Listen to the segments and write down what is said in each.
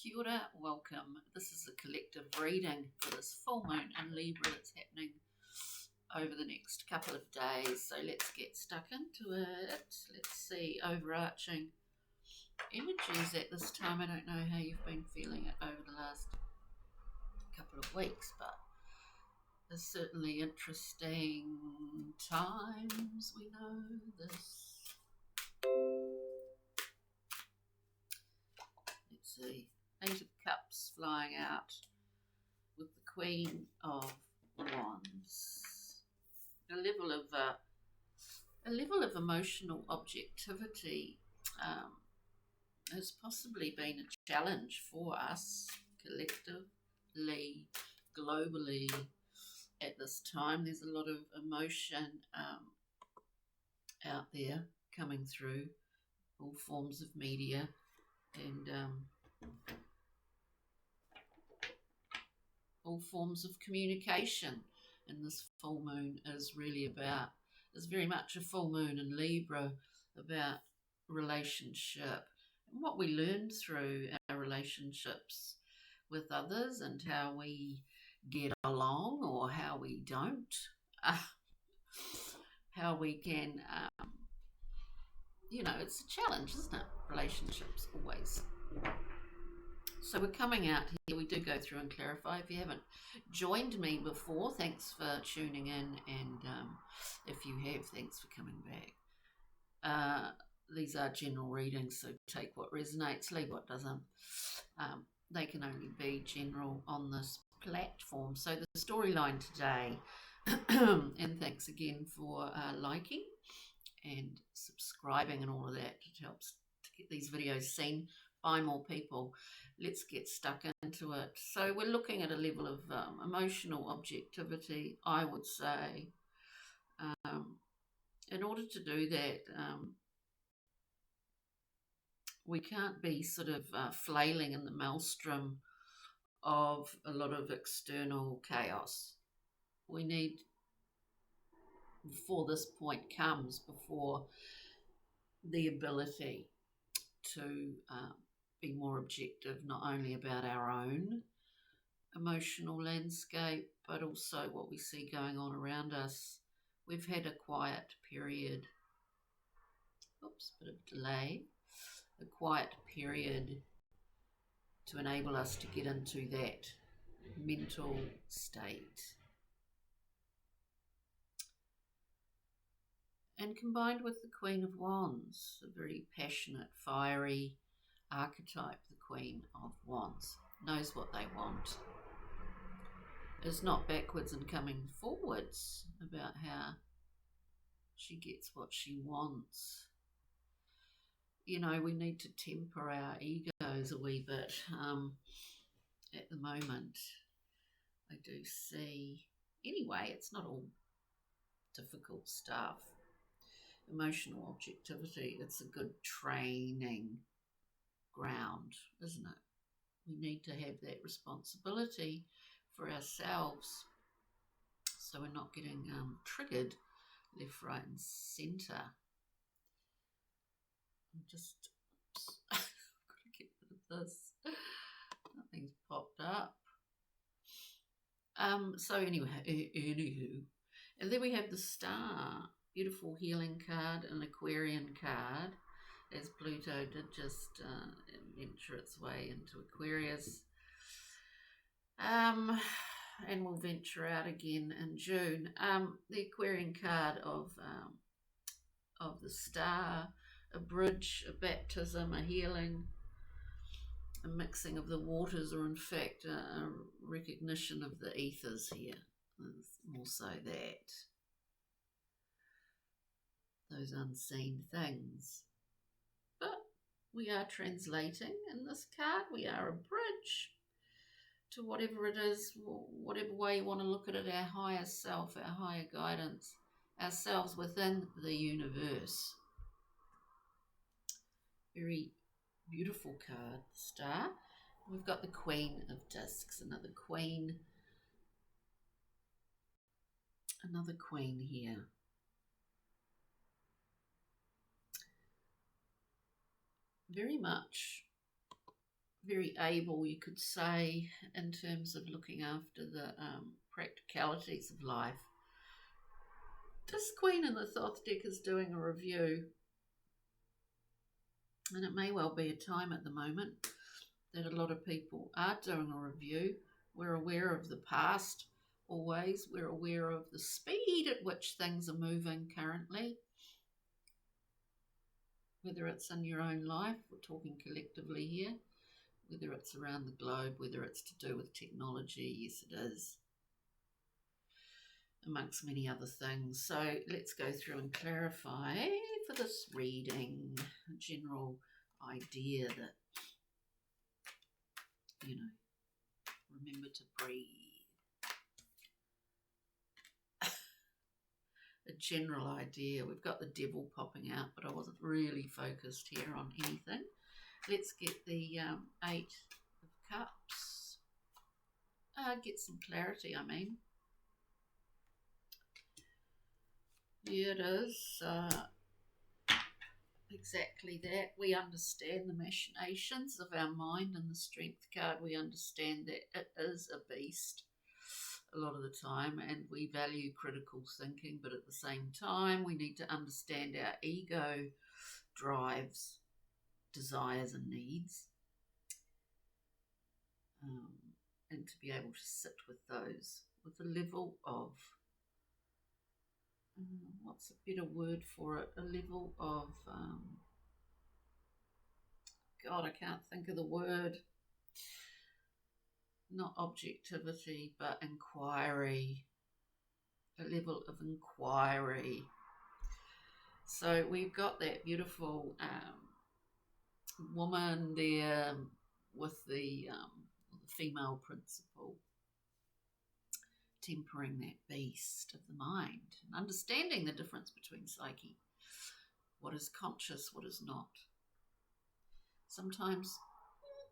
Kia ora, welcome. This is a collective reading for this full moon in Libra that's happening over the next couple of days. So let's get stuck into it. Let's see, overarching energies at this time. I don't know how you've been feeling it over the last couple of weeks, but there's certainly interesting times. We know this. Let's see. Eight of Cups flying out with the Queen of Wands. A level of emotional objectivity has possibly been a challenge for us collectively, globally at this time. There's a lot of emotion out there coming through all forms of media, and all forms of communication. And this full moon is very much a full moon in Libra, about relationship and what we learn through our relationships with others and how we get along or how we don't, how we can, it's a challenge, isn't it? Relationships always. So we're coming out here. We do go through and clarify. If you haven't joined me before, thanks for tuning in. And if you have, thanks for coming back. These are general readings, so take what resonates, leave what doesn't. They can only be general on this platform. So the storyline today, and thanks again for liking and subscribing and all of that. It helps to get these videos seen by more people. Let's get stuck into it. So we're looking at a level of emotional objectivity, I would say. In order to do that, we can't be sort of flailing in the maelstrom of a lot of external chaos. We need, before this point comes, before the ability to be more objective, not only about our own emotional landscape, but also what we see going on around us. We've had a quiet period, bit of delay, a quiet period to enable us to get into that mental state. And combined with the Queen of Wands, a very passionate, fiery archetype, the Queen of Wands, knows what they want, is not backwards and coming forwards about how she gets what she wants. You know, we need to temper our egos a wee bit. At the moment, I do see, anyway, it's not all difficult stuff. Emotional objectivity, it's a good training ground, isn't it? We need to have that responsibility for ourselves so we're not getting triggered left, right and centre. I'm just I've got to get rid of this. Nothing's popped up. So anywho, and then we have the Star, beautiful healing card, an Aquarian card, as Pluto did just venture its way into Aquarius. And will venture out again in June. The Aquarian card of the Star, a bridge, a baptism, a healing, a mixing of the waters, or in fact a recognition of the ethers here. There's more so that. Those unseen things. But we are translating in this card. We are a bridge to whatever it is, whatever way you want to look at it, our higher self, our higher guidance, ourselves within the universe. Very beautiful card, the Star. We've got the Queen of Discs, another queen here. Very much very able, you could say, in terms of looking after the practicalities of life. This Queen in the Thoth deck is doing a review, and it may well be a time at the moment that a lot of people are doing a review. We're aware of the past always. We're aware of the speed at which things are moving currently, whether it's in your own life, we're talking collectively here, whether it's around the globe, whether it's to do with technology, yes it is, amongst many other things. So let's go through and clarify for this reading a general idea that, remember to breathe. A general idea. We've got the devil popping out, but I wasn't really focused here on anything. Let's get the Eight of Cups. Get some clarity, I mean. Here it is. Exactly that. We understand the machinations of our mind, and the Strength card, we understand that it is a beast a lot of the time, and we value critical thinking, but at the same time we need to understand our ego drives, desires and needs, and to be able to sit with those with a level of what's a better word for it, a level of God, I can't think of the word, not objectivity, but inquiry, a level of inquiry. So we've got that beautiful woman there with the female principle, tempering that beast of the mind and understanding the difference between psyche, what is conscious, what is not. Sometimes,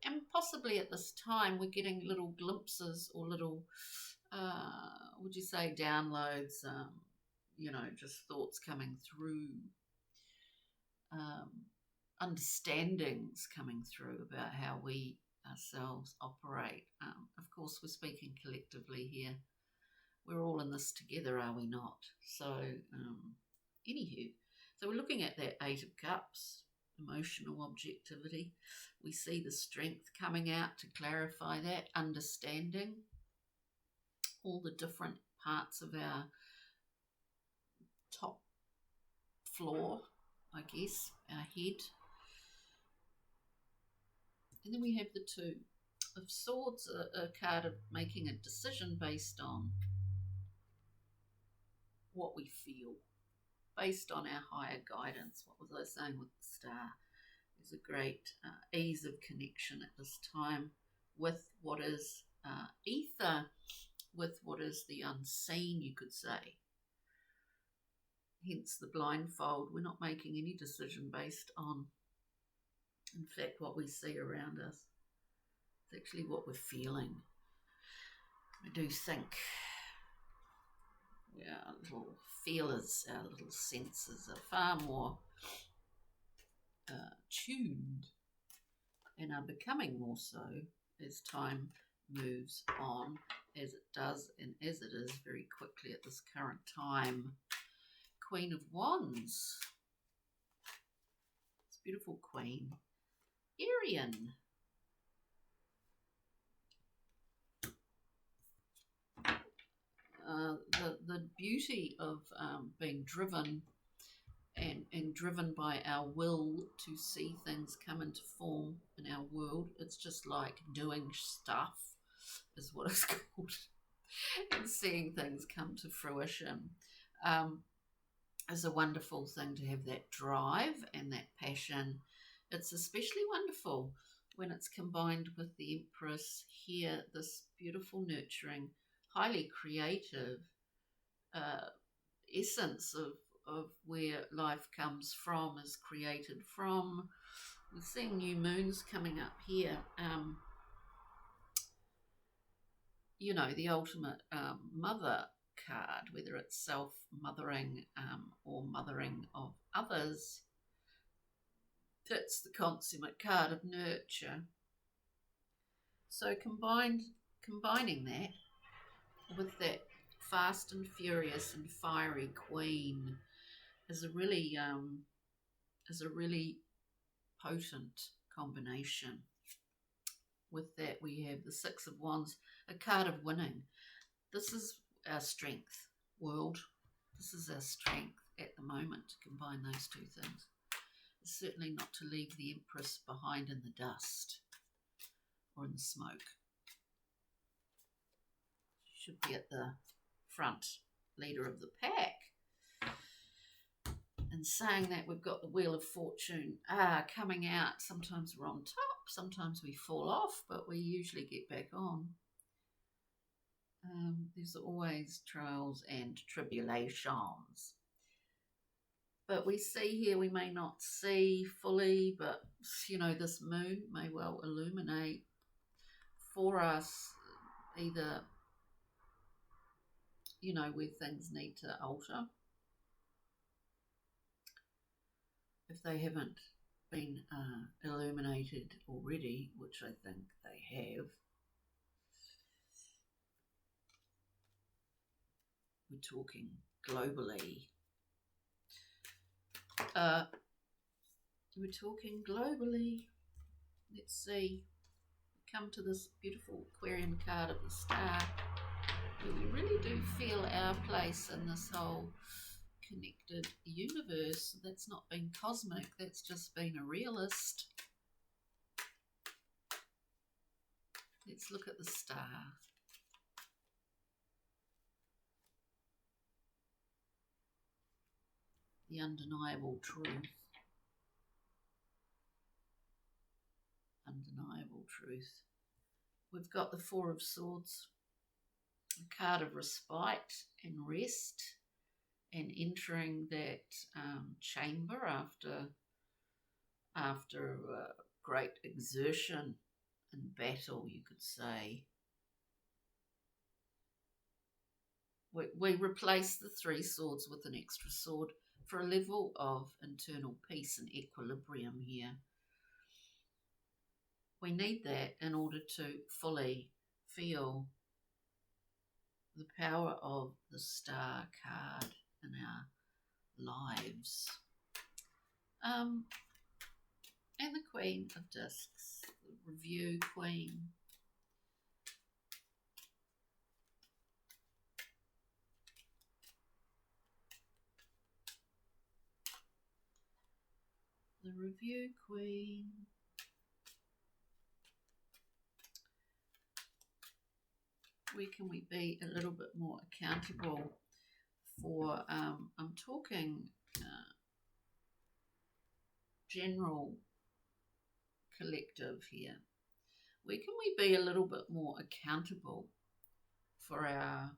and possibly at this time, we're getting little glimpses or little, would you say, downloads, just thoughts coming through, understandings coming through about how we ourselves operate. Of course, we're speaking collectively here. We're all in this together, are we not? So, anywho, so we're looking at that Eight of Cups, emotional objectivity. We see the Strength coming out to clarify that, understanding all the different parts of our top floor, I guess, our head. And then we have the Two of Swords, a card of making a decision based on what we feel, based on our higher guidance. What was I saying with the Star? There's a great ease of connection at this time with what is ether, with what is the unseen, you could say. Hence the blindfold. We're not making any decision based on, in fact, what we see around us. It's actually what we're feeling. I do think our little feelers, our little senses are far more tuned and are becoming more so as time moves on, as it does and as it is very quickly at this current time. Queen of Wands. It's a beautiful queen. Arian. The beauty of being driven and driven by our will to see things come into form in our world. It's just like doing stuff is what it's called, and seeing things come to fruition is a wonderful thing to have that drive and that passion. It's especially wonderful when it's combined with the Empress here, this beautiful, nurturing, highly creative essence of where life comes from, is created from. We're seeing new moons coming up here. The ultimate mother card, whether it's self-mothering or mothering of others. That's the consummate card of nurture. So combining that with that fast and furious and fiery queen is a really potent combination. With that, we have the Six of Wands, a card of winning. This is our strength, world. This is our strength at the moment to combine those two things. It's certainly not to leave the Empress behind in the dust or in the smoke. She should be at the front, leader of the pack. And saying that, we've got the Wheel of Fortune coming out. Sometimes we're on top, sometimes we fall off, but we usually get back on. There's always trials and tribulations. But we see here, we may not see fully, but, you know, this moon may well illuminate for us either, you know, where things need to alter, if they haven't been illuminated already, which I think they have. We're talking globally. Let's see. We come to this beautiful Aquarian card of the Star, where we really do feel our place in this whole connected universe. That's not been cosmic, that's just been a realist. Let's look at the Star. The undeniable truth. Undeniable truth. We've got the Four of Swords, a card of respite and rest, and entering that chamber after great exertion and battle, you could say. We replace the three swords with an extra sword for a level of internal peace and equilibrium here. We need that in order to fully feel the power of the Star card in our lives. And the Queen of Discs, the Review Queen. The Review Queen. Where can we be a little bit more accountable for, I'm talking general collective here. Where can we be a little bit more accountable for our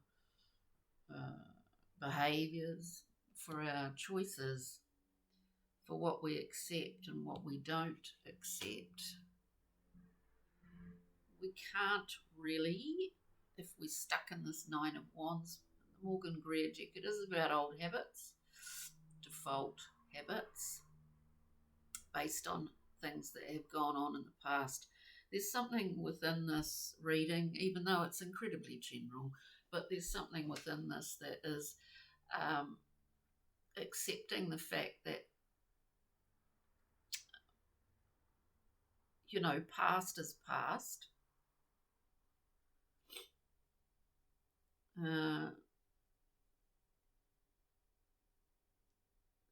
behaviours, for our choices, for what we accept and what we don't accept? We can't really, if we're stuck in this Nine of Wands, the Morgan Greer deck, it is about old habits, default habits, based on things that have gone on in the past. There's something within this reading, even though it's incredibly general, but there's something within this that is accepting the fact that, you know, past is past.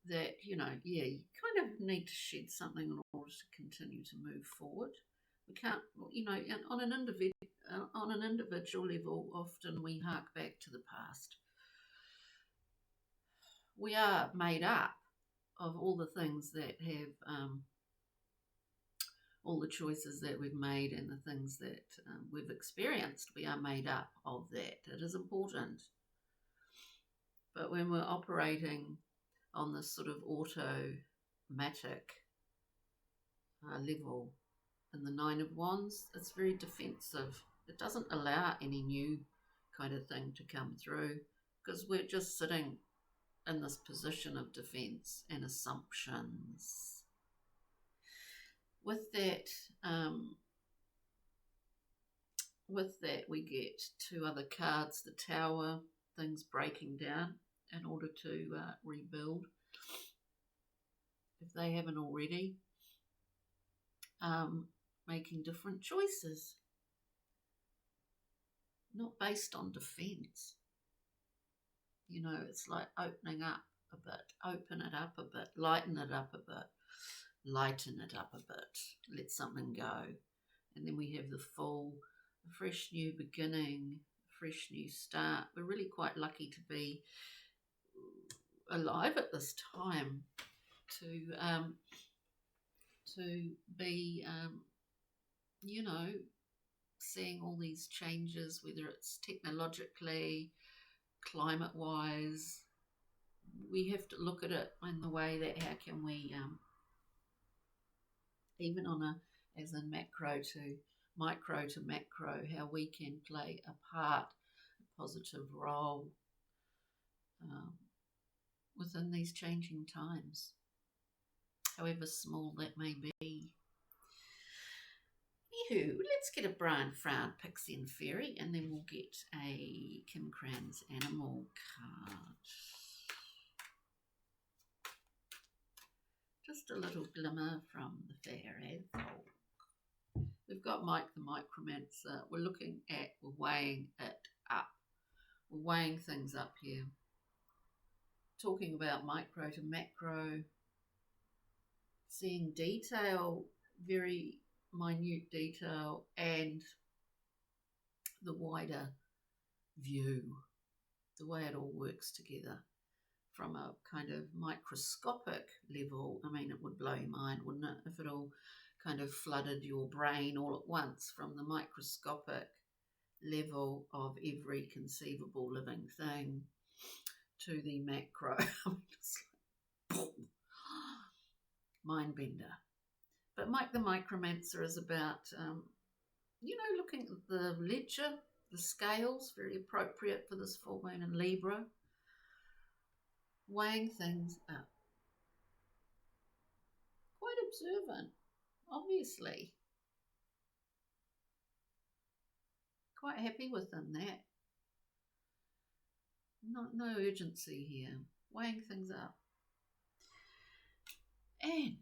That, you know, yeah, you kind of need to shed something in order to continue to move forward. We can't, you know, on an individual level, often we hark back to the past. We are made up of all the things that have, all the choices that we've made and the things that we've experienced. We are made up of that. It is important. But when we're operating on this sort of automatic level in the Nine of Wands, it's very defensive. It doesn't allow any new kind of thing to come through, because we're just sitting in this position of defense and assumptions. With that, with that, we get 2 other cards, the Tower, things breaking down in order to rebuild, if they haven't already, making different choices, not based on defense. You know, it's like opening up a bit, open it up a bit, lighten it up a bit, lighten it up a bit, let something go. And then we have the Fool, a fresh new beginning, a fresh new start. We're really quite lucky to be alive at this time, to be, you know, seeing all these changes, whether it's technologically, climate-wise. We have to look at it in the way that how can we, even on a, as in macro to micro to macro, how we can play a part, a positive role within these changing times, however small that may be. Anywho, let's get a Brian Frown, Pixie and Fairy, and then we'll get a Kim Cran's Animal card. Just a little glimmer from the fair Azul. We've got Mike the Micromancer. We're looking at, we're weighing it up. We're weighing things up here. Talking about micro to macro. Seeing detail, very minute detail, and the wider view, the way it all works together from a kind of microscopic level. I mean, it would blow your mind, wouldn't it, if it all kind of flooded your brain all at once, from the microscopic level of every conceivable living thing to the macro. I mean, it's like, boom, mind bender. But Mike the Micromancer is about, you know, looking at the ledger, the scales, very appropriate for this full moon in Libra, weighing things up. Quite observant, obviously. Quite happy within that. No urgency here, weighing things up. And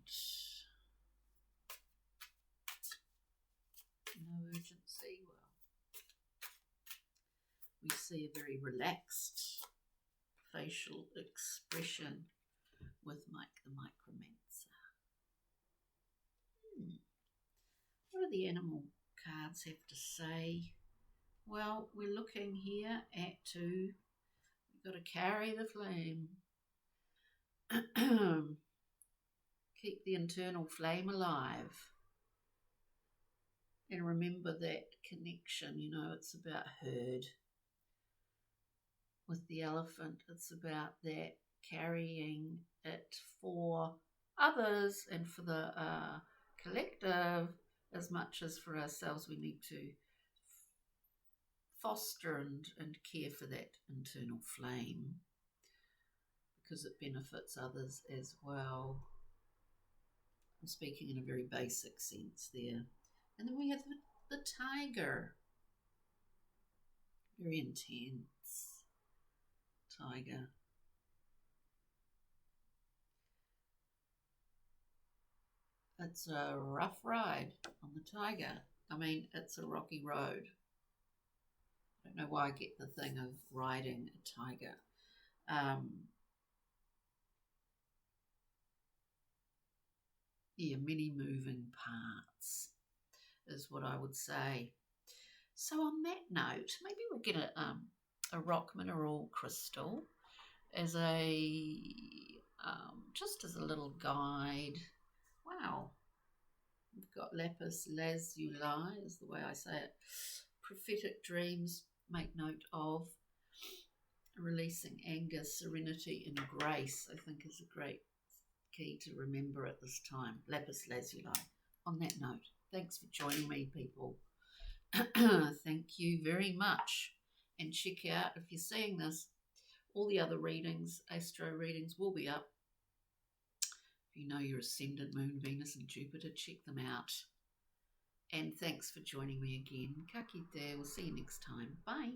no urgency. Well, we see a very relaxed facial expression with Mike the Micromancer. What do the animal cards have to say? Well, we're looking here at we've got to carry the flame. Keep the internal flame alive. And remember that connection, you know, it's about herd. With the elephant, it's about that carrying it for others and for the collective as much as for ourselves. We need to foster and care for that internal flame because it benefits others as well. I'm speaking in a very basic sense there. And then we have the tiger. Very intense tiger. It's a rough ride on the tiger. I mean, it's a rocky road. I don't know why I get the thing of riding a tiger. Yeah, many moving parts is what I would say. So on that note, maybe we'll get a rock mineral crystal as a just as a little guide. Wow, we've got lapis lazuli is the way I say it. Prophetic dreams, make note of. Releasing anger, serenity and grace, I think, is a great key to remember at this time. Lapis lazuli. On that note, thanks for joining me, people. Thank you very much. And check out, if you're seeing this, all the other readings, astro readings, will be up. If you know your ascendant, moon, Venus and Jupiter, check them out. And thanks for joining me again. Ka kite. We'll see you next time. Bye.